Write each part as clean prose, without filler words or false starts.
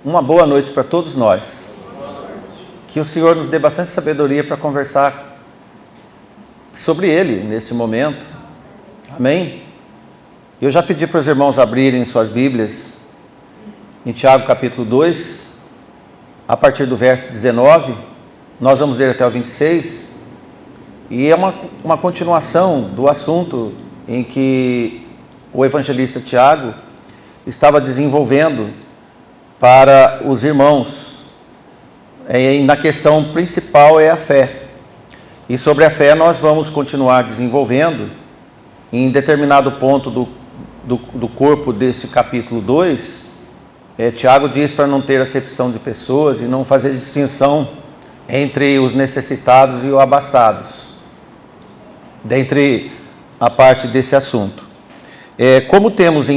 Uma boa noite para todos nós. Que o Senhor nos dê bastante sabedoria para conversar sobre Ele neste momento. Amém? Eu já pedi para os irmãos abrirem suas Bíblias em Tiago capítulo 2, a partir do verso 19. Nós vamos ler até o 26. E é uma continuação do assunto em que o evangelista Tiago estava desenvolvendo para os irmãos. Na questão principal é a fé. E sobre a fé nós vamos continuar desenvolvendo. Em determinado ponto do corpo desse capítulo 2, Tiago diz para não ter acepção de pessoas e não fazer distinção entre os necessitados e os abastados, dentre a parte desse assunto. Como estamos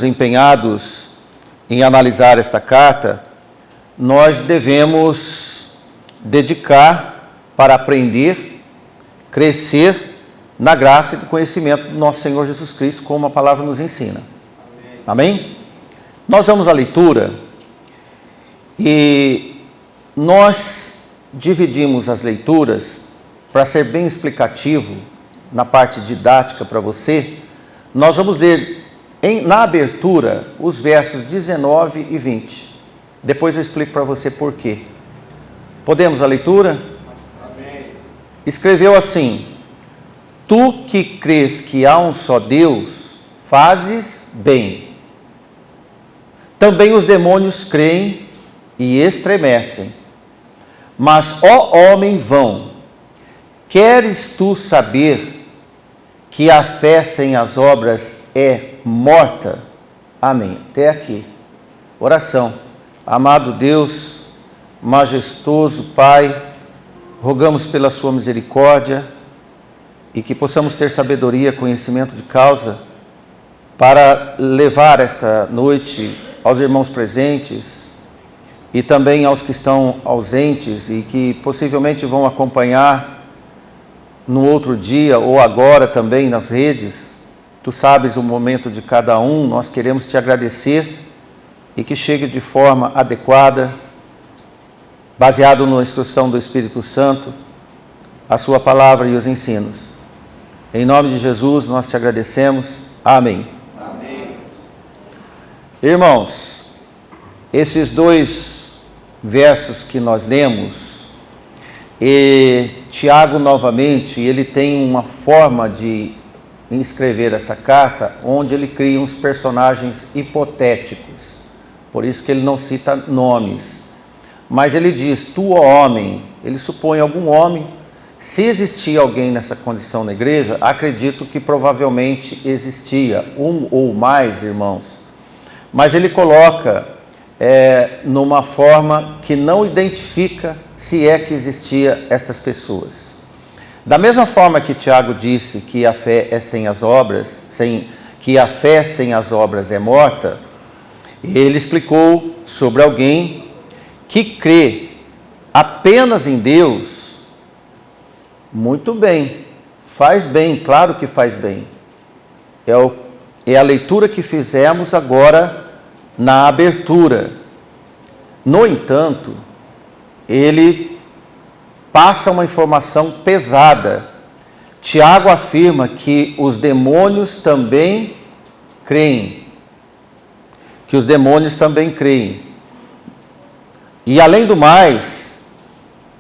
empenhados em analisar esta carta, nós devemos dedicar para aprender, crescer na graça e no conhecimento do nosso Senhor Jesus Cristo, como a palavra nos ensina. Amém? Nós vamos à leitura e nós dividimos as leituras para ser bem explicativo na parte didática para você. Nós vamos ler na abertura os versos 19 e 20. Depois eu explico para você por quê. Podemos a leitura? Amém. Escreveu assim: Tu que crês que há um só Deus, fazes bem. Também os demônios creem e estremecem. Mas, ó homem vão, queres tu saber que a fé sem as obras é morta? Amém. Até aqui. Oração. Amado Deus, majestoso Pai, rogamos pela sua misericórdia e que possamos ter sabedoria, conhecimento de causa para levar esta noite aos irmãos presentes e também aos que estão ausentes e que possivelmente vão acompanhar no outro dia ou agora também nas redes. Tu sabes o momento de cada um, nós queremos te agradecer e que chegue de forma adequada, baseado na instrução do Espírito Santo, a sua palavra e os ensinos. Em nome de Jesus nós te agradecemos. Amém. Amém. Irmãos, esses dois versos que nós lemos, Tiago novamente, ele tem uma forma de escrever essa carta, onde ele cria uns personagens hipotéticos, por isso que ele não cita nomes, mas ele diz, tu, ó homem, ele supõe algum homem. Se existia alguém nessa condição na igreja, acredito que provavelmente existia, um ou mais irmãos, mas ele coloca numa forma que não identifica se é que existia essas pessoas. Da mesma forma que Tiago disse que a fé é sem as obras, que a fé sem as obras é morta, ele explicou sobre alguém que crê apenas em Deus. Muito bem, faz bem, claro que faz bem. É a leitura que fizemos agora na abertura. No entanto, ele passa uma informação pesada. Tiago afirma que os demônios também creem. Que os demônios também creem. E além do mais,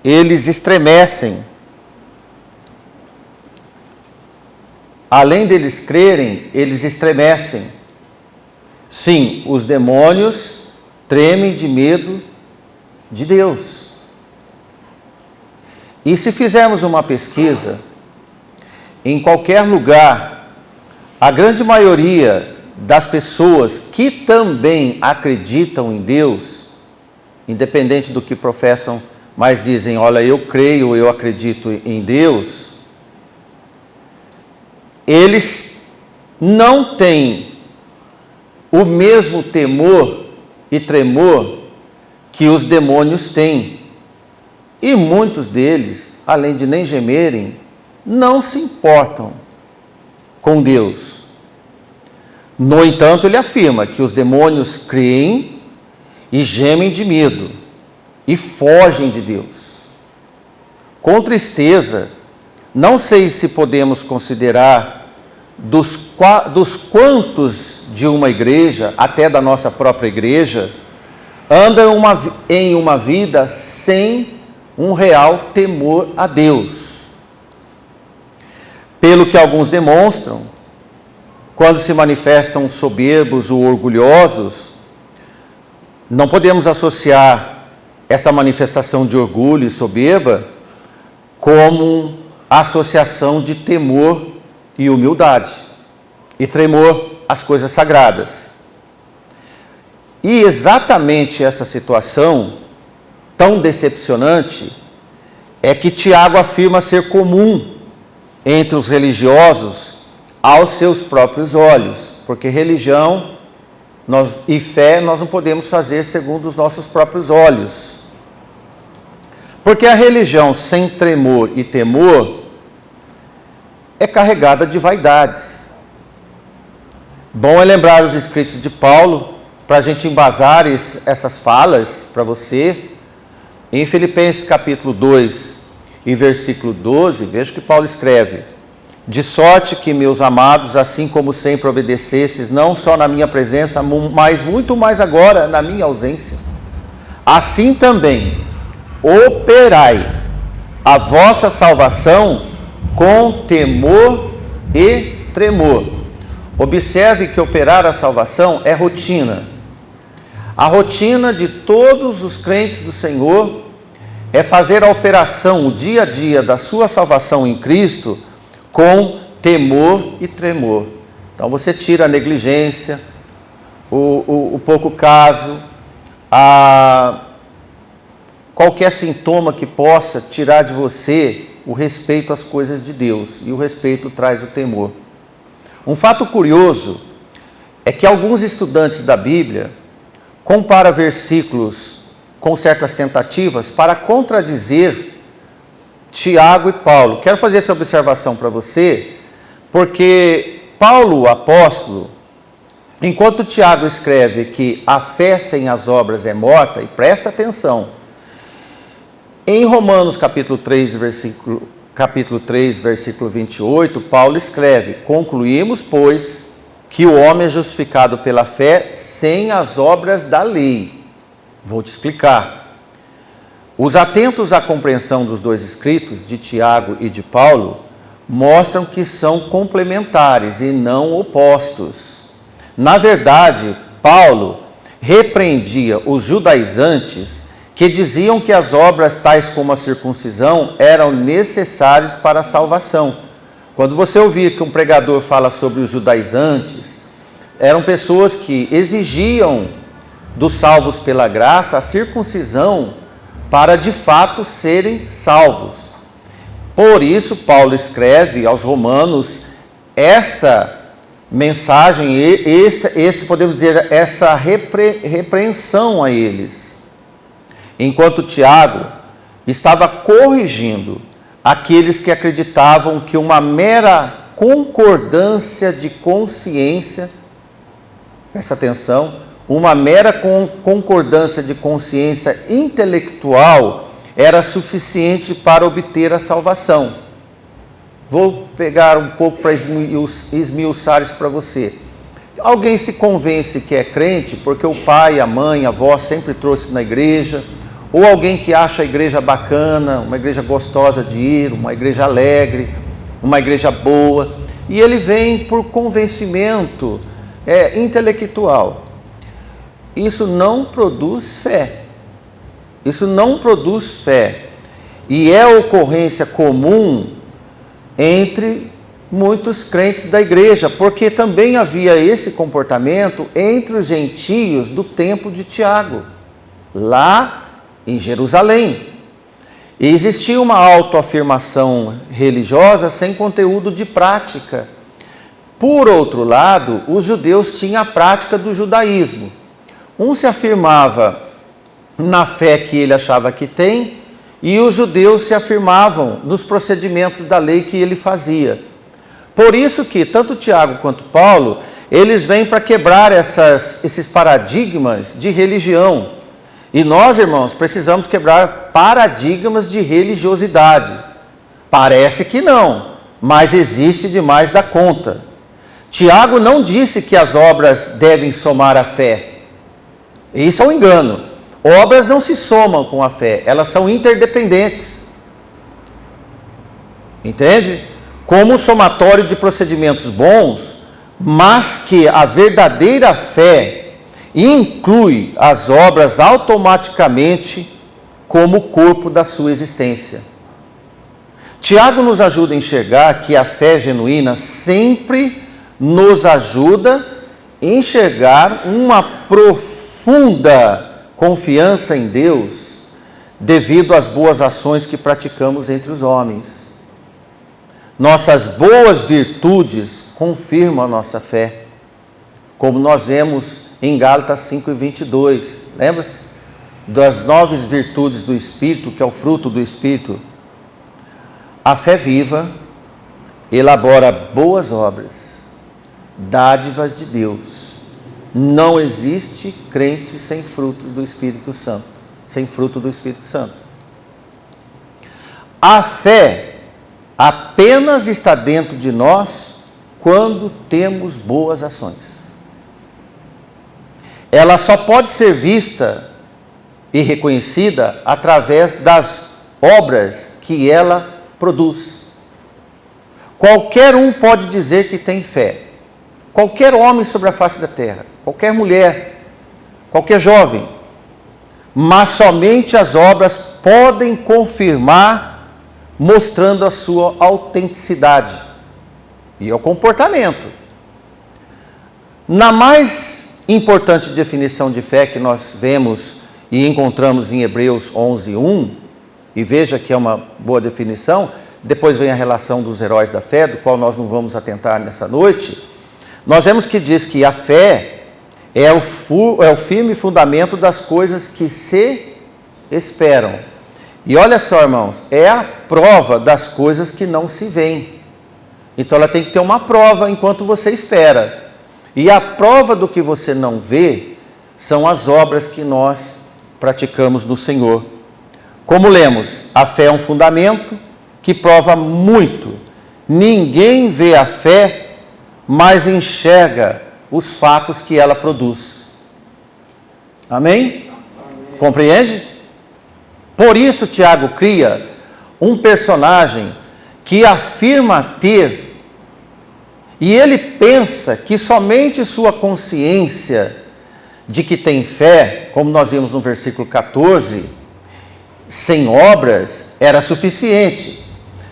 eles estremecem. Além deles crerem, eles estremecem. Sim, os demônios tremem de medo de Deus. E se fizermos uma pesquisa, em qualquer lugar, a grande maioria das pessoas que também acreditam em Deus, independente do que professam, mas dizem, olha, eu creio, eu acredito em Deus, eles não têm o mesmo temor e tremor que os demônios têm. E muitos deles, além de nem gemerem, não se importam com Deus. No entanto, ele afirma que os demônios creem e gemem de medo e fogem de Deus. Com tristeza, não sei se podemos considerar dos quantos de uma igreja, até da nossa própria igreja, andam em uma vida sem um real temor a Deus. Pelo que alguns demonstram, quando se manifestam soberbos ou orgulhosos, não podemos associar esta manifestação de orgulho e soberba como associação de temor e humildade e tremor às coisas sagradas. E exatamente essa situação tão decepcionante é que Tiago afirma ser comum entre os religiosos aos seus próprios olhos, porque religião e fé nós não podemos fazer segundo os nossos próprios olhos. Porque a religião sem tremor e temor é carregada de vaidades. Bom é lembrar os escritos de Paulo, para a gente embasar essas falas para você. Em Filipenses capítulo 2 e versículo 12, veja que Paulo escreve: de sorte que, meus amados, assim como sempre obedecestes, não só na minha presença, mas muito mais agora na minha ausência, assim também operai a vossa salvação com temor e tremor. Observe que operar a salvação é rotina. A rotina de todos os crentes do Senhor é fazer a operação, o dia a dia da sua salvação em Cristo com temor e tremor. Então você tira a negligência, o pouco caso, qualquer sintoma que possa tirar de você o respeito às coisas de Deus, e o respeito traz o temor. Um fato curioso é que alguns estudantes da Bíblia comparam versículos com certas tentativas para contradizer Tiago e Paulo. Quero fazer essa observação para você, porque Paulo, o apóstolo, enquanto Tiago escreve que a fé sem as obras é morta, e presta atenção, em Romanos capítulo 3, versículo 28, Paulo escreve: concluímos, pois, que o homem é justificado pela fé sem as obras da lei. Vou te explicar. Os atentos à compreensão dos dois escritos, de Tiago e de Paulo, mostram que são complementares e não opostos. Na verdade, Paulo repreendia os judaizantes que diziam que as obras tais como a circuncisão eram necessárias para a salvação. Quando você ouvir que um pregador fala sobre os judaizantes, eram pessoas que exigiam dos salvos pela graça a circuncisão para de fato serem salvos. Por isso, Paulo escreve aos Romanos esta mensagem, podemos dizer, essa repreensão a eles. Enquanto Tiago estava corrigindo aqueles que acreditavam que uma mera concordância de consciência, presta atenção, uma mera concordância de consciência intelectual era suficiente para obter a salvação. Vou pegar um pouco para esmiuçar isso para você. Alguém se convence que é crente porque o pai, a mãe, a avó sempre trouxe na igreja, ou alguém que acha a igreja bacana, uma igreja gostosa de ir, uma igreja alegre, uma igreja boa, e ele vem por convencimento intelectual. Isso não produz fé. Isso não produz fé. E é ocorrência comum entre muitos crentes da igreja, porque também havia esse comportamento entre os gentios do tempo de Tiago, lá em Jerusalém. E existia uma autoafirmação religiosa sem conteúdo de prática. Por outro lado, os judeus tinham a prática do judaísmo. Um se afirmava na fé que ele achava que tem, e os judeus se afirmavam nos procedimentos da lei que ele fazia. Por isso que tanto Tiago quanto Paulo, eles vêm para quebrar esses paradigmas de religião. E nós, irmãos, precisamos quebrar paradigmas de religiosidade. Parece que não, mas existe demais da conta. Tiago não disse que as obras devem somar a fé. Isso é um engano. Obras não se somam com a fé, elas são interdependentes. Entende? Como um somatório de procedimentos bons, mas que a verdadeira fé inclui as obras automaticamente como o corpo da sua existência. Tiago nos ajuda a enxergar que a fé genuína sempre nos ajuda a enxergar uma profunda confiança em Deus devido às boas ações que praticamos entre os homens. Nossas boas virtudes confirmam a nossa fé, como nós vemos em Gálatas 5:22. Lembra-se? Das 9 virtudes do Espírito, que é o fruto do Espírito. A fé viva elabora boas obras, dádivas de Deus. Não existe crente sem frutos do Espírito Santo, sem fruto do Espírito Santo. A fé apenas está dentro de nós quando temos boas ações. Ela só pode ser vista e reconhecida através das obras que ela produz. Qualquer um pode dizer que tem fé. Qualquer homem sobre a face da terra, qualquer mulher, qualquer jovem. Mas somente as obras podem confirmar, mostrando a sua autenticidade e o comportamento. Na mais importante definição de fé que nós vemos e encontramos em Hebreus 11:1, e veja que é uma boa definição, depois vem a relação dos heróis da fé, do qual nós não vamos atentar nessa noite, nós vemos que diz que a fé é o firme fundamento das coisas que se esperam. E olha só, irmãos, é a prova das coisas que não se veem. Então ela tem que ter uma prova enquanto você espera. E a prova do que você não vê são as obras que nós praticamos no Senhor. Como lemos, a fé é um fundamento que prova muito. Ninguém vê a fé, mas enxerga os fatos que ela produz. Amém? Compreende? Por isso, Tiago cria um personagem que afirma ter, e ele pensa que somente sua consciência de que tem fé, como nós vimos no versículo 14, sem obras, era suficiente.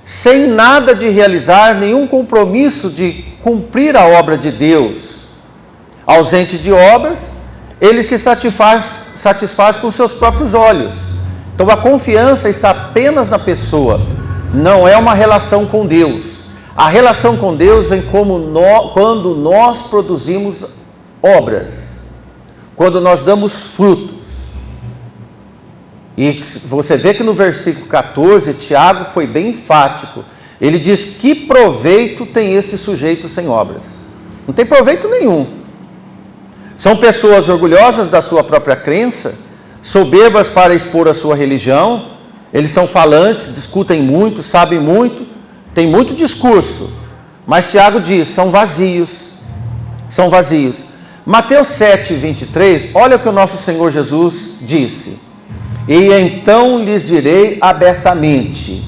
Sem nada de realizar nenhum compromisso de cumprir a obra de Deus. Ausente de obras, ele se satisfaz com seus próprios olhos. Então a confiança está apenas na pessoa, não é uma relação com Deus. A relação com Deus vem quando nós produzimos obras, quando nós damos frutos. E você vê que no versículo 14, Tiago foi bem enfático. Ele diz: que proveito tem este sujeito sem obras? Não tem proveito nenhum. São pessoas orgulhosas da sua própria crença, soberbas para expor a sua religião. Eles são falantes, discutem muito, sabem muito, têm muito discurso. Mas Tiago diz, são vazios. São vazios. Mateus 7:23, olha o que o nosso Senhor Jesus disse. E então lhes direi abertamente,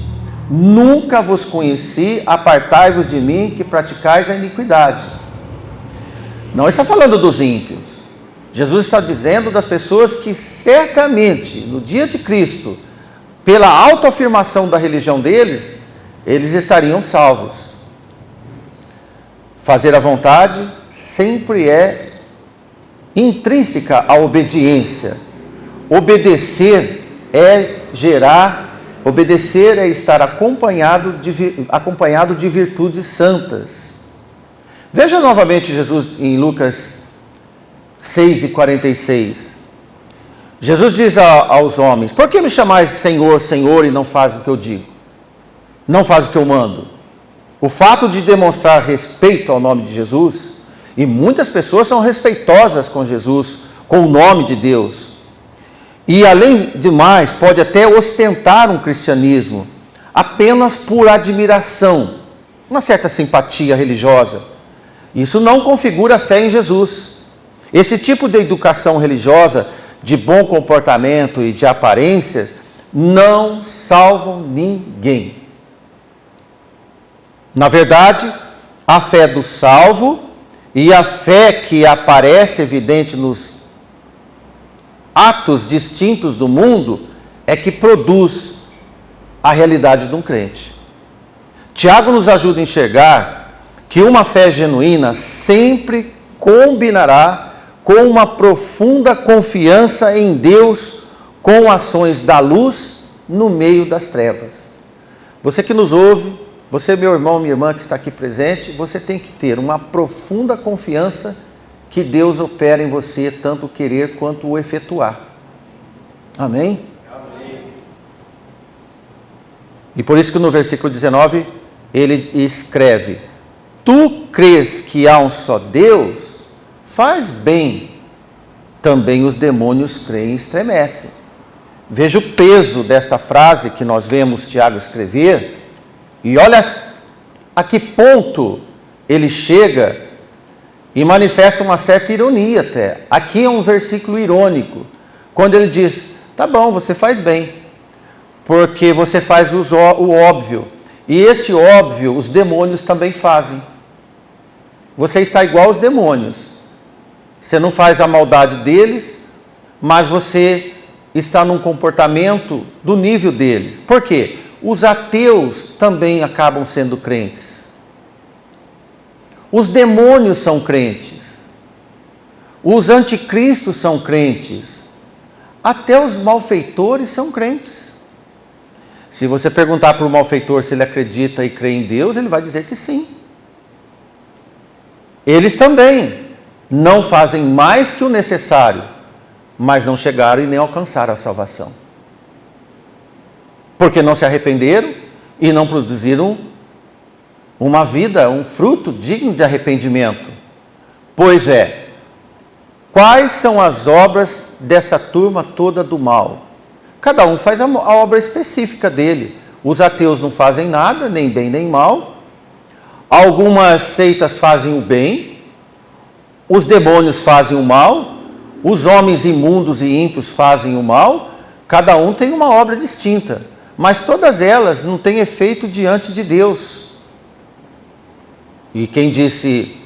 nunca vos conheci, apartai-vos de mim, que praticais a iniquidade. Não está falando dos ímpios. Jesus está dizendo das pessoas que certamente, no dia de Cristo, pela autoafirmação da religião deles, eles estariam salvos. Fazer a vontade sempre é intrínseca à obediência. Obedecer é estar acompanhado de virtudes santas. Veja novamente Jesus em Lucas 6:46. Jesus diz aos homens: por que me chamais Senhor, Senhor, e não faz o que eu digo? Não faz o que eu mando? O fato de demonstrar respeito ao nome de Jesus E muitas pessoas são respeitosas com Jesus, com o nome de Deus. E além de mais, pode até ostentar um cristianismo apenas por admiração, uma certa simpatia religiosa. Isso não configura fé em Jesus. Esse tipo de educação religiosa, de bom comportamento e de aparências, não salvam ninguém. Na verdade, a fé do salvo e a fé que aparece evidente nos atos distintos do mundo é que produz a realidade de um crente. Tiago nos ajuda a enxergar que uma fé genuína sempre combinará com uma profunda confiança em Deus, com ações da luz no meio das trevas. Você que nos ouve, você, meu irmão, minha irmã que está aqui presente, você tem que ter uma profunda confiança que Deus opera em você, tanto o querer quanto o efetuar. Amém? Amém. E por isso que no versículo 19, ele escreve: tu crês que há um só Deus? Faz bem. Também os demônios creem e estremecem. Veja o peso desta frase que nós vemos Tiago escrever, e olha a que ponto ele chega e manifesta uma certa ironia até. Aqui é um versículo irônico, quando ele diz: tá bom, você faz bem, porque você faz o óbvio, e este óbvio os demônios também fazem. Você está igual aos demônios. Você não faz a maldade deles, mas você está num comportamento do nível deles. Por quê? Os ateus também acabam sendo crentes. Os demônios são crentes. Os anticristos são crentes. Até os malfeitores são crentes. Se você perguntar para o malfeitor se ele acredita e crê em Deus, ele vai dizer que sim. Eles também não fazem mais que o necessário, mas não chegaram e nem alcançaram a salvação. Porque não se arrependeram e não produziram uma vida, um fruto digno de arrependimento. Pois é, quais são as obras dessa turma toda do mal? Cada um faz a obra específica dele. Os ateus não fazem nada, nem bem nem mal. Algumas seitas fazem o bem. Os demônios fazem o mal. Os homens imundos e ímpios fazem o mal. Cada um tem uma obra distinta. Mas todas elas não têm efeito diante de Deus. E quem disse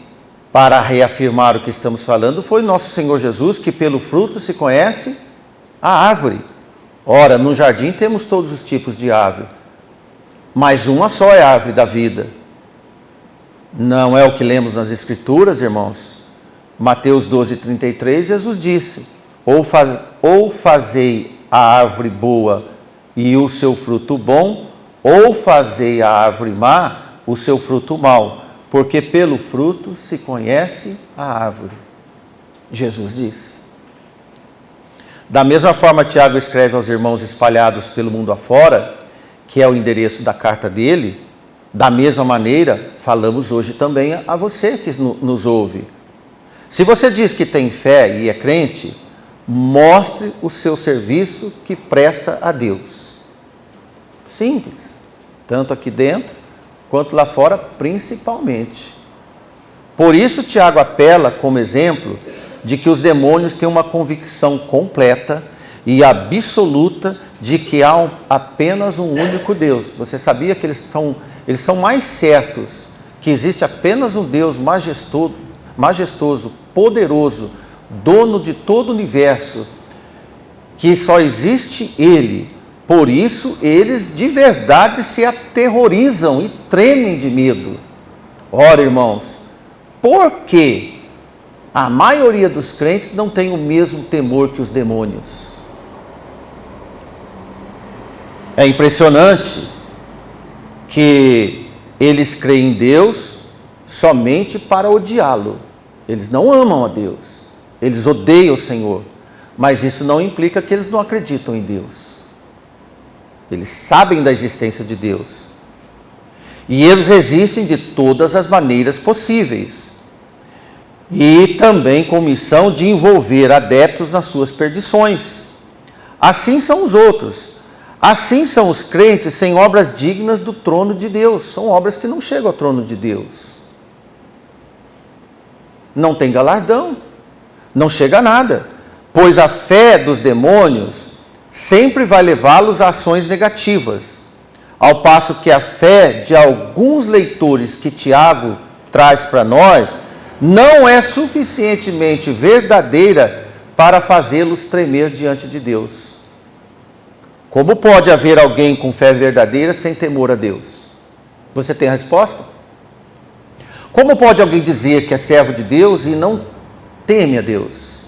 para reafirmar o que estamos falando foi nosso Senhor Jesus, que pelo fruto se conhece a árvore. Ora, no jardim temos todos os tipos de árvore, mas uma só é a árvore da vida. Não é o que lemos nas Escrituras, irmãos? Mateus 12:33, Jesus disse: ou fazei a árvore boa e o seu fruto bom, ou fazei a árvore má o seu fruto mau, porque pelo fruto se conhece a árvore. Jesus disse. Da mesma forma, Tiago escreve aos irmãos espalhados pelo mundo afora, que é o endereço da carta dele. Da mesma maneira, falamos hoje também a você que nos ouve. Se você diz que tem fé e é crente, mostre o seu serviço que presta a Deus. Simples. Tanto aqui dentro, quanto lá fora, principalmente. Por isso, Tiago apela como exemplo de que os demônios têm uma convicção completa e absoluta de que há apenas um único Deus. Você sabia que eles são mais certos que existe apenas um Deus majestoso, poderoso, dono de todo o universo, que só existe Ele. Por isso, eles de verdade se aterrorizam e tremem de medo. Ora, irmãos, por que a maioria dos crentes não tem o mesmo temor que os demônios? É impressionante que eles creem em Deus somente para odiá-lo. Eles não amam a Deus, eles odeiam o Senhor, mas isso não implica que eles não acreditam em Deus. Eles sabem da existência de Deus. E eles resistem de todas as maneiras possíveis. e também com missão de envolver adeptos nas suas perdições. Assim são os outros. Assim são os crentes sem obras dignas do trono de Deus. São obras que não chegam ao trono de Deus. Não tem galardão, não chega a nada, pois a fé dos demônios sempre vai levá-los a ações negativas, ao passo que a fé de alguns leitores que Tiago traz para nós não é suficientemente verdadeira para fazê-los tremer diante de Deus. Como pode haver alguém com fé verdadeira sem temor a Deus? Você tem a resposta? Como pode alguém dizer que é servo de Deus e não teme a Deus?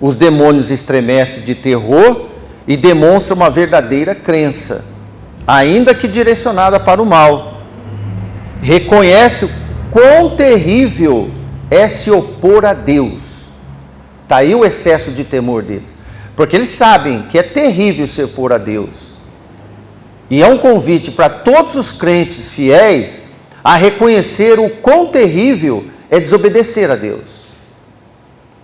Os demônios estremecem de terror e demonstram uma verdadeira crença, ainda que direcionada para o mal. Reconhece o quão terrível é se opor a Deus. Está aí o excesso de temor deles. Porque eles sabem que é terrível se opor a Deus. E é um convite para todos os crentes fiéis a reconhecer o quão terrível é desobedecer a Deus.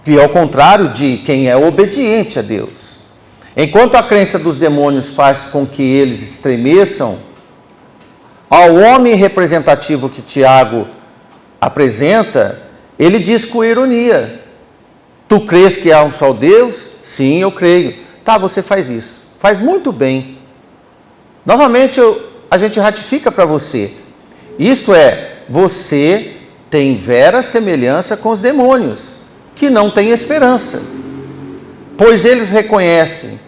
Que é o contrário de quem é obediente a Deus. Enquanto a crença dos demônios faz com que eles estremeçam, ao homem representativo que Tiago apresenta, ele diz com ironia: tu crês que há um só Deus? Sim, eu creio. Tá, você faz isso. Faz muito bem. Novamente, a gente ratifica para você. Isto é, você tem vera semelhança com os demônios, que não têm esperança. Pois eles reconhecem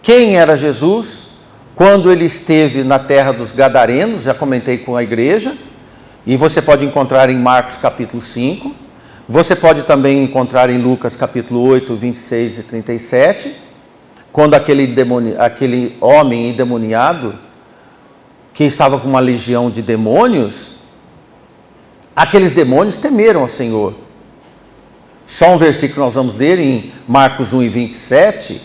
quem era Jesus quando ele esteve na terra dos Gadarenos, já comentei com a igreja, e você pode encontrar em Marcos capítulo 5, você pode também encontrar em Lucas capítulo 8, 26 e 37, quando aquele homem endemoniado, que estava com uma legião de demônios, aqueles demônios temeram ao Senhor. Só um versículo nós vamos ler em Marcos 1 e 27,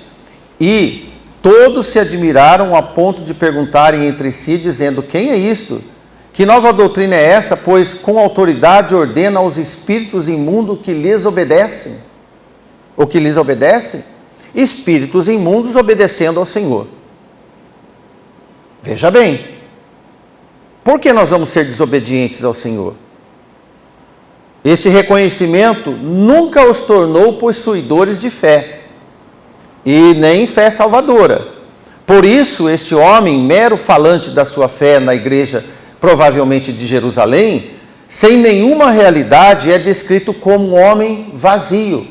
e todos se admiraram a ponto de perguntarem entre si, dizendo: quem é isto? Que nova doutrina é esta? Pois com autoridade ordena aos espíritos imundos que lhes obedecem. O que lhes obedecem? Espíritos imundos obedecendo ao Senhor. Veja bem, por que nós vamos ser desobedientes ao Senhor? Este reconhecimento nunca os tornou possuidores de fé, e nem fé salvadora. Por isso, este homem, mero falante da sua fé na igreja, provavelmente de Jerusalém, sem nenhuma realidade, é descrito como um homem vazio,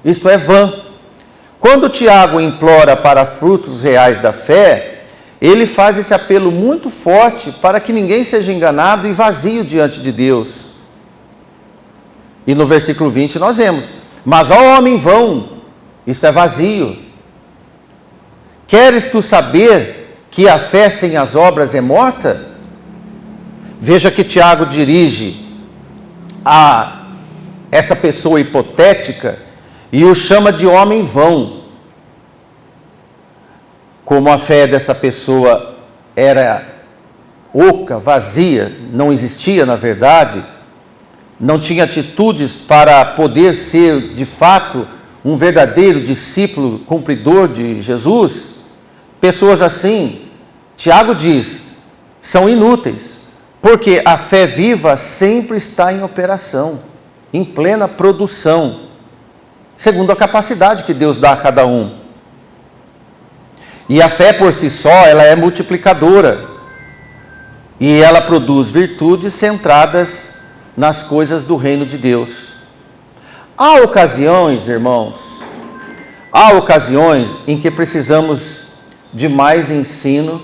isto é, vã. Quando Tiago implora para frutos reais da fé, ele faz esse apelo muito forte para que ninguém seja enganado e vazio diante de Deus. E no versículo 20 nós vemos: mas ó homem vão, isto é, vazio. Queres tu saber que a fé sem as obras é morta? Veja que Tiago dirige a essa pessoa hipotética e o chama de homem vão. Como a fé desta pessoa era oca, vazia, não existia na verdade, não tinha atitudes para poder ser de fato um verdadeiro discípulo, cumpridor de Jesus, pessoas assim, Tiago diz, são inúteis, porque a fé viva sempre está em operação, em plena produção, segundo a capacidade que Deus dá a cada um. E a fé por si só, ela é multiplicadora, e ela produz virtudes centradas nas coisas do reino de Deus. Há ocasiões, irmãos, em que precisamos de mais ensino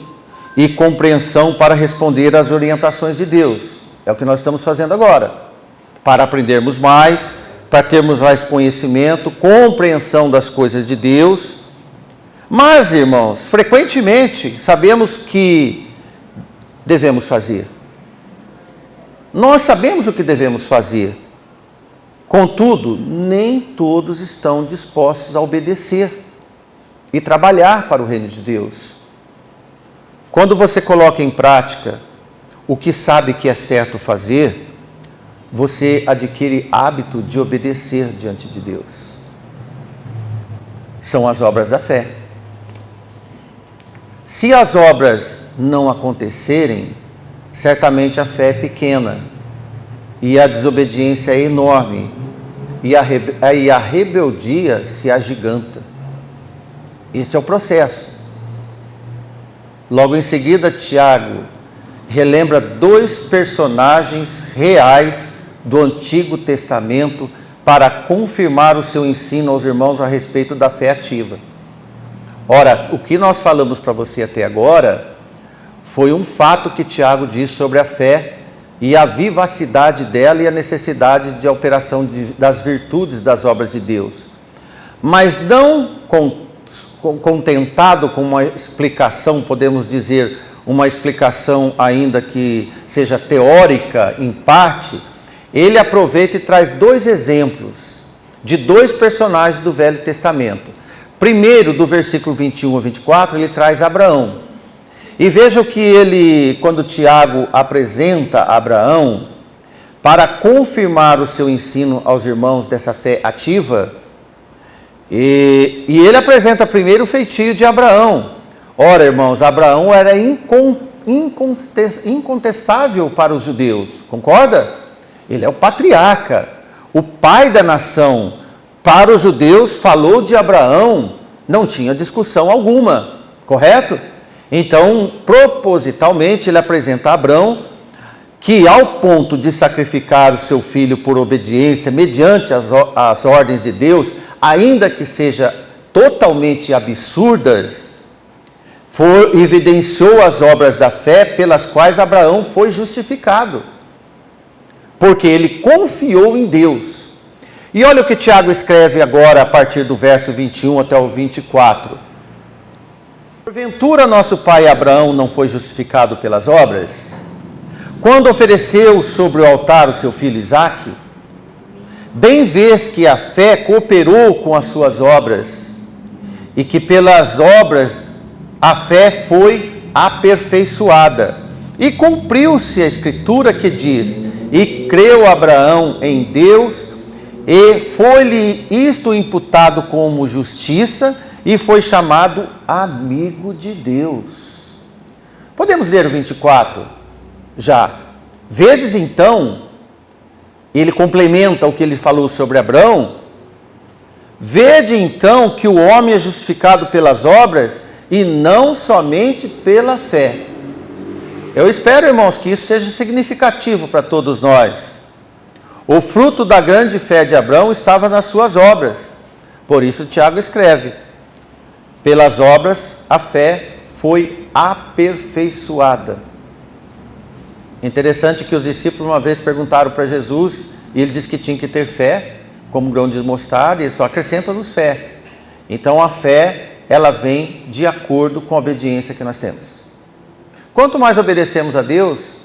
e compreensão para responder às orientações de Deus. É o que nós estamos fazendo agora. Para aprendermos mais, para termos mais conhecimento, compreensão das coisas de Deus. Mas, irmãos, frequentemente sabemos que devemos fazer. Nós sabemos o que devemos fazer. Contudo, nem todos estão dispostos a obedecer e trabalhar para o reino de Deus. Quando você coloca em prática o que sabe que é certo fazer, você adquire hábito de obedecer diante de Deus. São as obras da fé. Se as obras não acontecerem, certamente a fé é pequena e a desobediência é enorme e a rebeldia se agiganta. Este é o processo. Logo em seguida, Tiago relembra 2 personagens reais do Antigo Testamento para confirmar o seu ensino aos irmãos a respeito da fé ativa. Ora, o que nós falamos para você até agora foi um fato que Tiago diz sobre a fé e a vivacidade dela e a necessidade de operação das virtudes das obras de Deus. Mas não contentado com uma explicação, podemos dizer, uma explicação ainda que seja teórica em parte, ele aproveita e traz 2 exemplos de 2 personagens do Velho Testamento. Primeiro, do versículo 21 a 24, ele traz Abraão. E veja que ele, quando Tiago apresenta Abraão, para confirmar o seu ensino aos irmãos dessa fé ativa, e ele apresenta primeiro o feitio de Abraão. Ora, irmãos, Abraão era incontestável para os judeus, concorda? Ele é o patriarca, o pai da nação. Para os judeus, falou de Abraão, não tinha discussão alguma, correto? Então, propositalmente, ele apresenta Abraão, que ao ponto de sacrificar o seu filho por obediência, mediante as ordens de Deus, ainda que seja totalmente absurdas, evidenciou as obras da fé pelas quais Abraão foi justificado, porque ele confiou em Deus. E olha o que Tiago escreve agora a partir do verso 21 até o 24. Porventura nosso pai Abraão não foi justificado pelas obras? Quando ofereceu sobre o altar o seu filho Isaque? Bem vês que a fé cooperou com as suas obras, e que pelas obras a fé foi aperfeiçoada. E cumpriu-se a escritura que diz: e creu Abraão em Deus, e foi-lhe isto imputado como justiça, e foi chamado amigo de Deus. Podemos ler o 24 já. Vedes então, ele complementa o que ele falou sobre Abraão. Vede então que o homem é justificado pelas obras e não somente pela fé. Eu espero, irmãos, que isso seja significativo para todos nós. O fruto da grande fé de Abraão estava nas suas obras. Por isso Tiago escreve: pelas obras a fé foi aperfeiçoada. Interessante que os discípulos uma vez perguntaram para Jesus, e ele disse que tinha que ter fé, como grão de mostarda, e ele só acrescenta-nos fé. Então a fé, ela vem de acordo com a obediência que nós temos. Quanto mais obedecemos a Deus,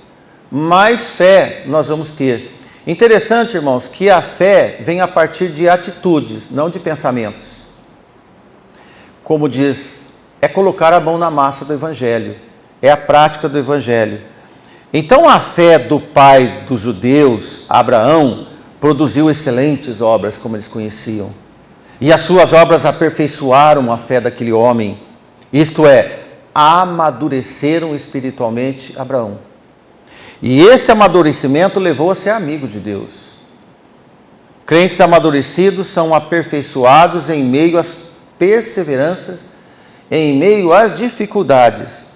mais fé nós vamos ter. Interessante, irmãos, que a fé vem a partir de atitudes, não de pensamentos. Como diz, é colocar a mão na massa do Evangelho, é a prática do Evangelho. Então a fé do pai dos judeus, Abraão, produziu excelentes obras, como eles conheciam. E as suas obras aperfeiçoaram a fé daquele homem. Isto é, amadureceram espiritualmente Abraão. E esse amadurecimento levou a ser amigo de Deus. Crentes amadurecidos são aperfeiçoados em meio às perseveranças, em meio às dificuldades,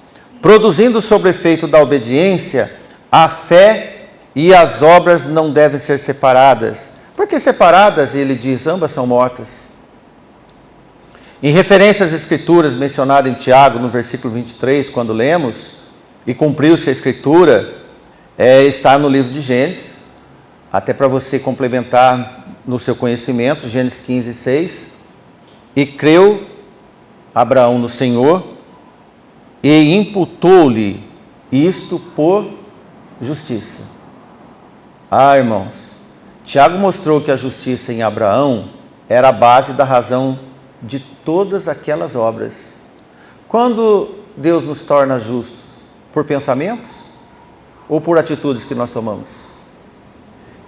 produzindo sobre efeito da obediência, a fé e as obras não devem ser separadas. Porque separadas, ele diz, ambas são mortas. Em referência às Escrituras mencionadas em Tiago, no versículo 23, quando lemos, e cumpriu-se a Escritura, está no livro de Gênesis, até para você complementar no seu conhecimento, Gênesis 15, 6. E creu Abraão no Senhor, e imputou-lhe isto por justiça. Ah, irmãos, Tiago mostrou que a justiça em Abraão era a base da razão de todas aquelas obras. Quando Deus nos torna justos? Por pensamentos ou por atitudes que nós tomamos?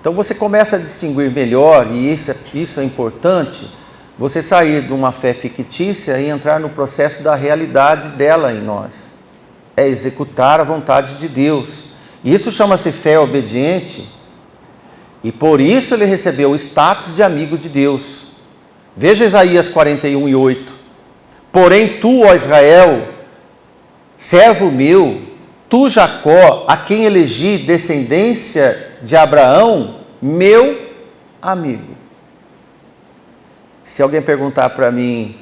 Então você começa a distinguir melhor, e isso é importante, você sair de uma fé fictícia e entrar no processo da realidade dela em nós. É executar a vontade de Deus. E isso chama-se fé obediente, e por isso ele recebeu o status de amigo de Deus. Veja Isaías 41:8. Porém tu, ó Israel, servo meu, tu, Jacó, a quem elegi descendência de Abraão, meu amigo. Se alguém perguntar para mim,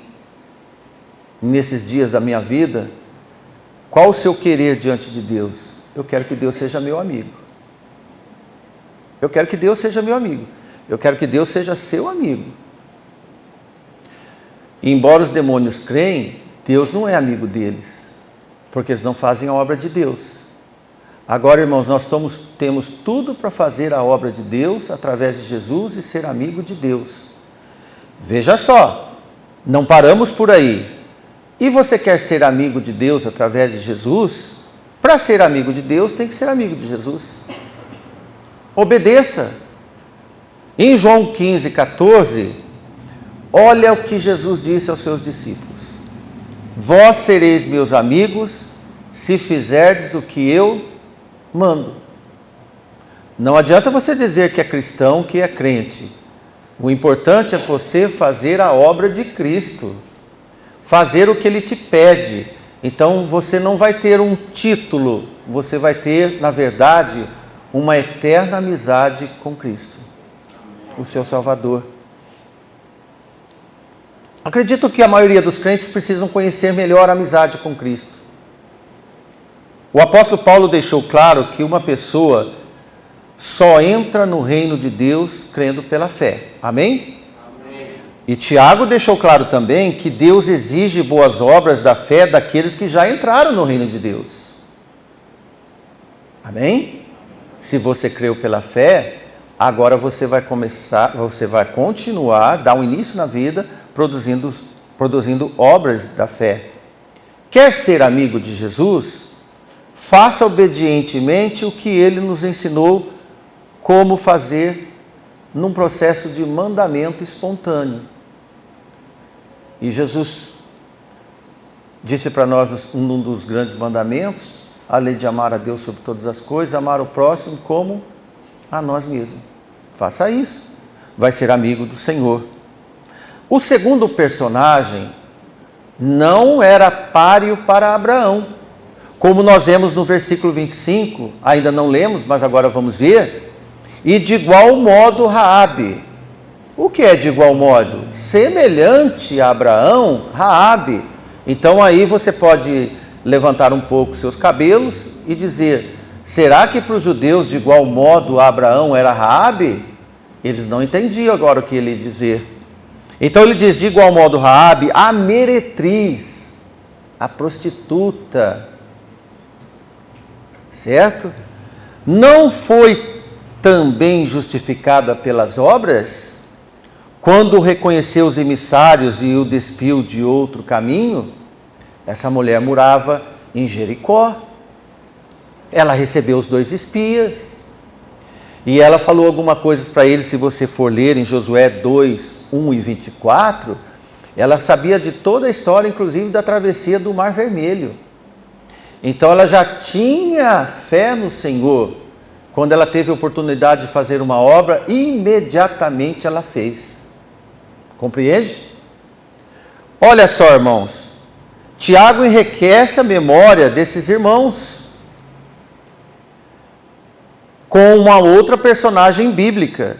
nesses dias da minha vida, qual o seu querer diante de Deus? Eu quero que Deus seja meu amigo. Eu quero que Deus seja meu amigo. Eu quero que Deus seja seu amigo. E embora os demônios creem, Deus não é amigo deles, porque eles não fazem a obra de Deus. Agora, irmãos, nós temos tudo para fazer a obra de Deus através de Jesus e ser amigo de Deus. Veja só, não paramos por aí. E você quer ser amigo de Deus através de Jesus? Para ser amigo de Deus, tem que ser amigo de Jesus. Obedeça. Em João 15:14, olha o que Jesus disse aos seus discípulos: vós sereis meus amigos, se fizerdes o que eu mando. Não adianta você dizer que é cristão, que é crente. O importante é você fazer a obra de Cristo, fazer o que Ele te pede. Então você não vai ter um título, você vai ter, na verdade, uma eterna amizade com Cristo, o seu Salvador. Acredito que a maioria dos crentes precisam conhecer melhor a amizade com Cristo. O apóstolo Paulo deixou claro que uma pessoa só entra no reino de Deus crendo pela fé. Amém? Amém. E Tiago deixou claro também que Deus exige boas obras da fé daqueles que já entraram no reino de Deus. Amém? Se você creu pela fé, agora você vai continuar, dar um início na vida, produzindo obras da fé. Quer ser amigo de Jesus? Faça obedientemente o que Ele nos ensinou como fazer num processo de mandamento espontâneo. E Jesus disse para nós, um dos grandes mandamentos, além de amar a Deus sobre todas as coisas, amar o próximo como a nós mesmos. Faça isso, vai ser amigo do Senhor. O segundo personagem não era páreo para Abraão. Como nós vemos no versículo 25, ainda não lemos, mas agora vamos ver. E de igual modo Raabe. O que é de igual modo? Semelhante a Abraão, Raabe. Então aí você pode levantar um pouco seus cabelos e dizer: será que para os judeus de igual modo Abraão era Raabe? Eles não entendiam agora o que ele ia dizer. Então ele diz: de igual modo Raabe, a meretriz, a prostituta, certo? Não foi também justificada pelas obras, quando reconheceu os emissários e o despiu de outro caminho? Essa mulher morava em Jericó, ela recebeu os 2 espias, e ela falou alguma coisa para ele. Se você for ler em Josué 2, 1 e 24, ela sabia de toda a história, inclusive da travessia do Mar Vermelho. Então ela já tinha fé no Senhor. Quando ela teve a oportunidade de fazer uma obra, imediatamente ela fez. Compreende? Olha só, irmãos, Tiago enriquece a memória desses irmãos com uma outra personagem bíblica.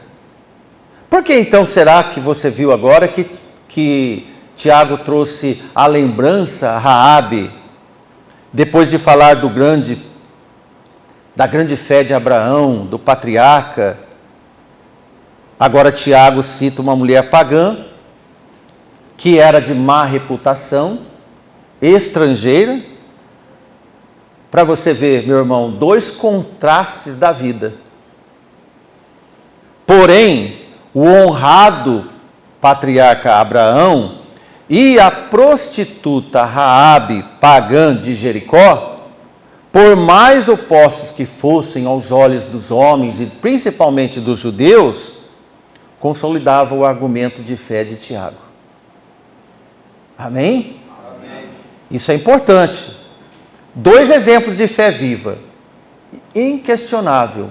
Por que então será que você viu agora que Tiago trouxe a lembrança a Raabe, depois de falar da grande fé de Abraão, do patriarca? Agora Tiago cita uma mulher pagã, que era de má reputação, estrangeira. Para você ver, meu irmão, 2 contrastes da vida. Porém, o honrado patriarca Abraão e a prostituta Raabe, pagã de Jericó, por mais opostos que fossem aos olhos dos homens e principalmente dos judeus, consolidava o argumento de fé de Tiago. Amém? Amém. Isso é importante. 2 exemplos de fé viva, inquestionável,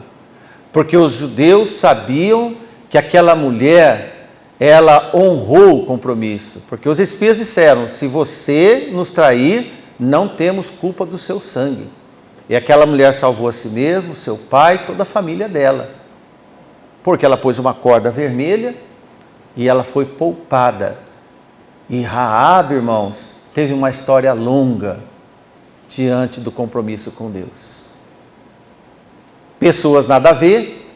porque os judeus sabiam que aquela mulher, ela honrou o compromisso, porque os espias disseram: se você nos trair, não temos culpa do seu sangue. E aquela mulher salvou a si mesma, seu pai, toda a família dela, porque ela pôs uma corda vermelha e ela foi poupada. E Raabe, irmãos, teve uma história longa diante do compromisso com Deus. Pessoas nada a ver,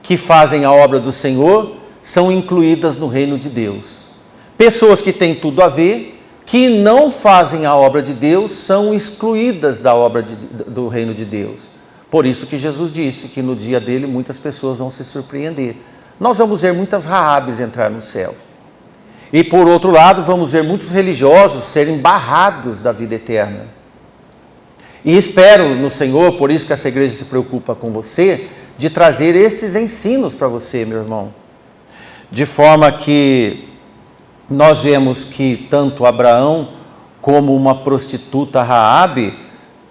que fazem a obra do Senhor, são incluídas no reino de Deus. Pessoas que têm tudo a ver, que não fazem a obra de Deus, são excluídas da obra do reino de Deus. Por isso que Jesus disse que no dia dele muitas pessoas vão se surpreender. Nós vamos ver muitas Raabes entrar no céu. E por outro lado, vamos ver muitos religiosos serem barrados da vida eterna. E espero no Senhor, por isso que essa igreja se preocupa com você, de trazer esses ensinos para você, meu irmão. De forma que nós vemos que tanto Abraão como uma prostituta Raabe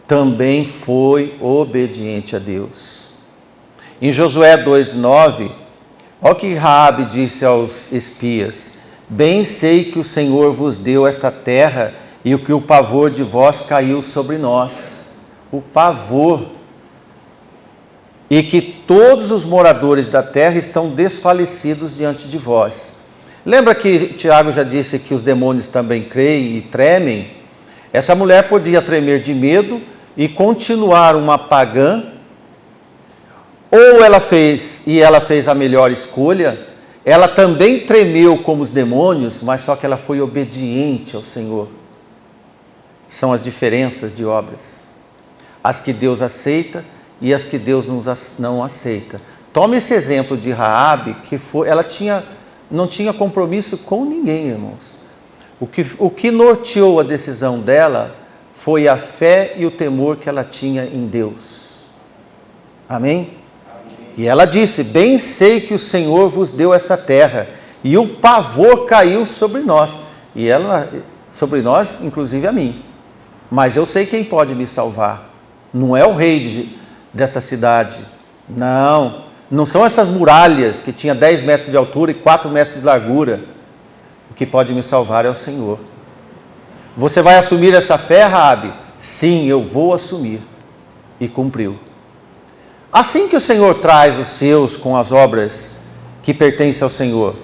também foi obediente a Deus. Em Josué 2:9, olha o que Raabe disse aos espias: bem sei que o Senhor vos deu esta terra e que o pavor de vós caiu sobre nós. O pavor. E que todos os moradores da terra estão desfalecidos diante de vós. Lembra que Tiago já disse que os demônios também creem e tremem? Essa mulher podia tremer de medo e continuar uma pagã, ou ela fez a melhor escolha, ela também tremeu como os demônios, mas só que ela foi obediente ao Senhor. São as diferenças de obras, as que Deus aceita e as que Deus não aceita. Tome esse exemplo de Raabe, ela não tinha compromisso com ninguém, irmãos. O que norteou a decisão dela foi a fé e o temor que ela tinha em Deus. Amém? E ela disse: bem sei que o Senhor vos deu essa terra, e o pavor caiu sobre nós. Sobre nós, inclusive a mim. Mas eu sei quem pode me salvar. Não é o rei dessa cidade. Não são essas muralhas que tinha 10 metros de altura e 4 metros de largura. O que pode me salvar é o Senhor. Você vai assumir essa fé, Raabe? Sim, eu vou assumir. E cumpriu. Assim que o Senhor traz os seus com as obras que pertencem ao Senhor,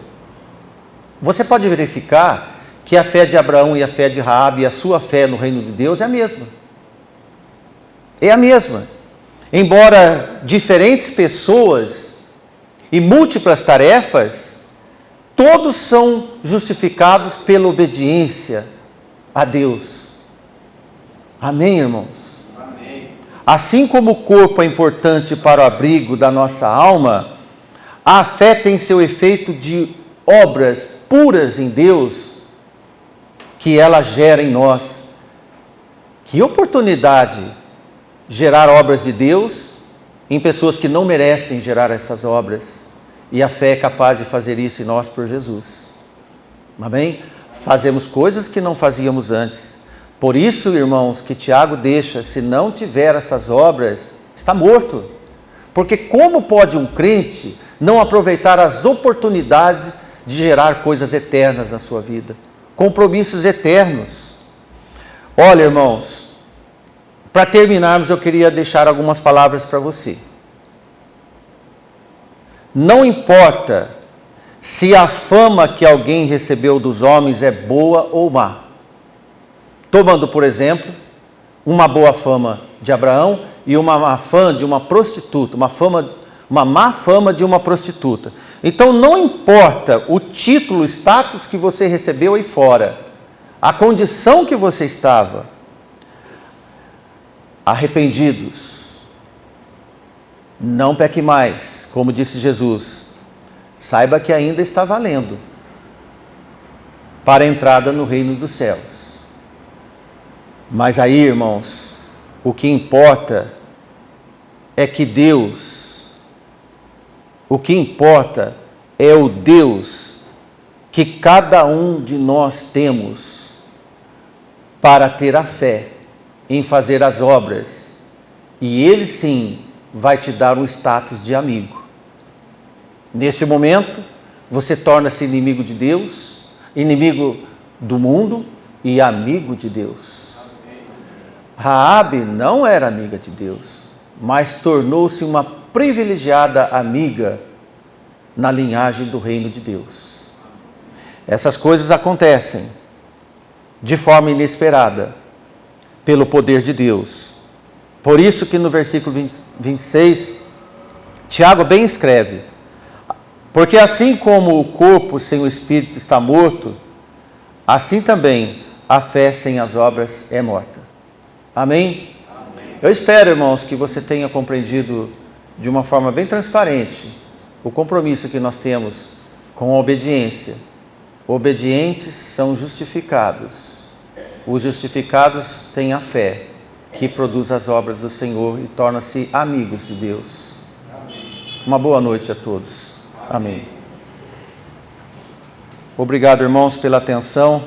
você pode verificar que a fé de Abraão e a fé de Raabe e a sua fé no reino de Deus é a mesma. É a mesma. Embora diferentes pessoas e múltiplas tarefas, todos são justificados pela obediência a Deus. Amém, irmãos? Amém. Assim como o corpo é importante para o abrigo da nossa alma, a fé tem seu efeito de obras puras em Deus, que ela gera em nós. Que oportunidade gerar obras de Deus em pessoas que não merecem gerar essas obras. E a fé é capaz de fazer isso em nós por Jesus. Amém? Fazemos coisas que não fazíamos antes. Por isso, irmãos, que Tiago deixa: se não tiver essas obras, está morto. Porque como pode um crente não aproveitar as oportunidades de gerar coisas eternas na sua vida? Compromissos eternos. Olha, irmãos, para terminarmos, eu queria deixar algumas palavras para você. Não importa se a fama que alguém recebeu dos homens é boa ou má. Tomando, por exemplo, uma boa fama de Abraão e uma má fama de uma prostituta, uma má fama de uma prostituta. Então não importa o título, o status que você recebeu aí fora, a condição que você estava, arrependidos, não peque mais, como disse Jesus, saiba que ainda está valendo para a entrada no reino dos céus. Mas aí, irmãos, O que importa é que Deus, o que importa é o Deus que cada um de nós temos para ter a fé em fazer as obras. E Ele sim vai te dar um status de amigo. Neste momento, você torna-se inimigo de Deus, inimigo do mundo e amigo de Deus. Raabe não era amiga de Deus, mas tornou-se uma privilegiada amiga na linhagem do reino de Deus. Essas coisas acontecem de forma inesperada, pelo poder de Deus. Por isso que no versículo 26, Tiago bem escreve: porque assim como o corpo sem o espírito está morto, assim também a fé sem as obras é morta. Amém? Amém. Eu espero, irmãos, que você tenha compreendido de uma forma bem transparente o compromisso que nós temos com a obediência. Obedientes são justificados. Os justificados têm a fé, que produz as obras do Senhor e torna-se amigos de Deus. Uma boa noite a todos. Amém. Obrigado, irmãos, pela atenção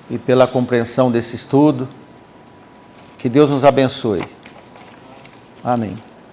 e pela compreensão desse estudo. Que Deus nos abençoe. Amém.